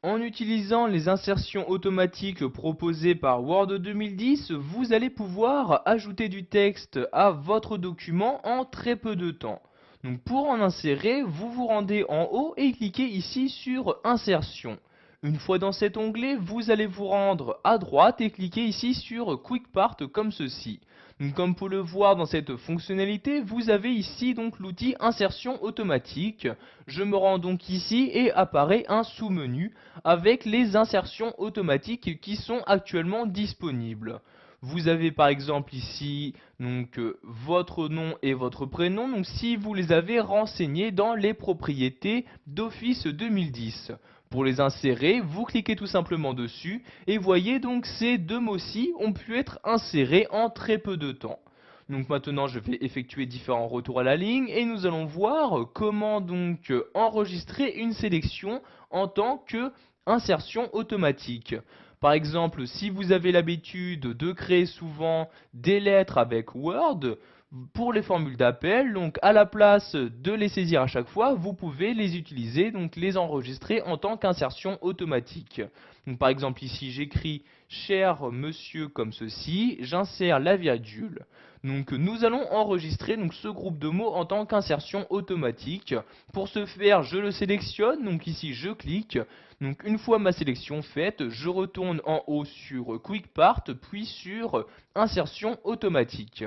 En utilisant les insertions automatiques proposées par Word 2010, vous allez pouvoir ajouter du texte à votre document en très peu de temps. Donc pour en insérer, vous vous rendez en haut et cliquez ici sur Insertion. Une fois dans cet onglet, vous allez vous rendre à droite et cliquer ici sur Quick Part comme ceci. Donc, comme pour le voir dans cette fonctionnalité, vous avez ici donc l'outil Insertion automatique. Je me rends donc ici et apparaît un sous-menu avec les insertions automatiques qui sont actuellement disponibles. Vous avez par exemple ici donc votre nom et votre prénom, donc si vous les avez renseignés dans les propriétés d'Office 2010. Pour les insérer, vous cliquez tout simplement dessus et voyez donc ces deux mots-ci ont pu être insérés en très peu de temps. Donc maintenant je vais effectuer différents retours à la ligne et nous allons voir comment donc enregistrer une sélection en tant que insertion automatique. Par exemple, si vous avez l'habitude de créer souvent des lettres avec Word, pour les formules d'appel, donc à la place de les saisir à chaque fois, vous pouvez les utiliser, donc les enregistrer en tant qu'insertion automatique. Donc par exemple ici j'écris cher monsieur comme ceci, j'insère la virgule. Donc nous allons enregistrer donc ce groupe de mots en tant qu'insertion automatique. Pour ce faire, je le sélectionne, donc ici je clique. Donc une fois ma sélection faite, je retourne en haut sur Quick Part, puis sur Insertion automatique.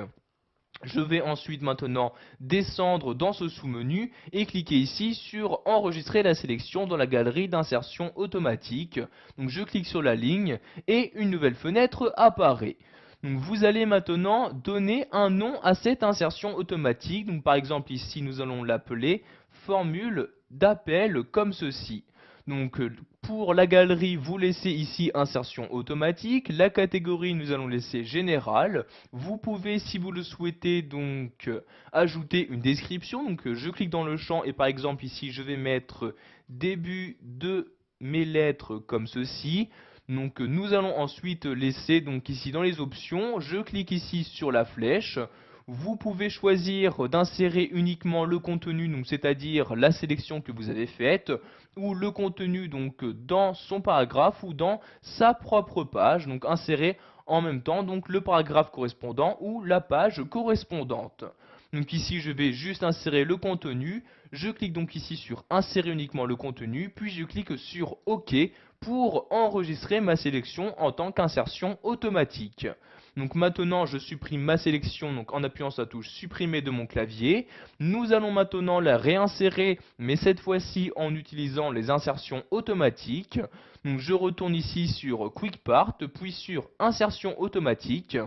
Je vais ensuite maintenant descendre dans ce sous-menu et cliquer ici sur enregistrer la sélection dans la galerie d'insertion automatique. Donc je clique sur la ligne et une nouvelle fenêtre apparaît. Donc vous allez maintenant donner un nom à cette insertion automatique. Donc par exemple ici nous allons l'appeler formule d'appel comme ceci. Donc pour la galerie, vous laissez ici insertion automatique. La catégorie, nous allons laisser général. Vous pouvez, si vous le souhaitez, donc ajouter une description. Donc je clique dans le champ et par exemple ici, je vais mettre début de mes lettres comme ceci. Donc nous allons ensuite laisser donc ici dans les options, je clique ici sur la flèche. Vous pouvez choisir d'insérer uniquement le contenu, donc c'est-à-dire la sélection que vous avez faite, ou le contenu donc dans son paragraphe ou dans sa propre page, donc insérer en même temps donc le paragraphe correspondant ou la page correspondante. Donc ici je vais juste insérer le contenu, je clique donc ici sur insérer uniquement le contenu, puis je clique sur OK pour enregistrer ma sélection en tant qu'insertion automatique. Donc maintenant je supprime ma sélection donc en appuyant sur la touche supprimer de mon clavier. Nous allons maintenant la réinsérer mais cette fois-ci en utilisant les insertions automatiques. Donc je retourne ici sur Quick Part puis sur insertion automatique.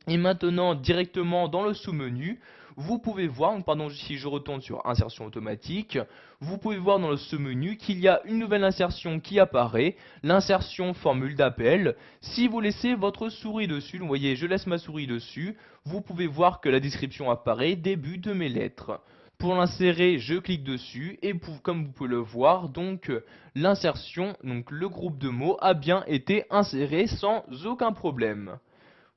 Et maintenant, directement dans le sous-menu, vous pouvez voir, si je retourne sur insertion automatique, vous pouvez voir dans le sous-menu qu'il y a une nouvelle insertion qui apparaît, l'insertion formule d'appel. Si vous laissez votre souris dessus, vous voyez, je laisse ma souris dessus, vous pouvez voir que la description apparaît, début de mes lettres. Pour l'insérer, je clique dessus et comme vous pouvez le voir, donc l'insertion, donc le groupe de mots a bien été inséré sans aucun problème.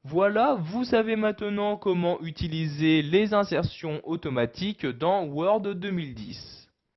Voilà, vous savez maintenant comment utiliser les insertions automatiques dans Word 2010.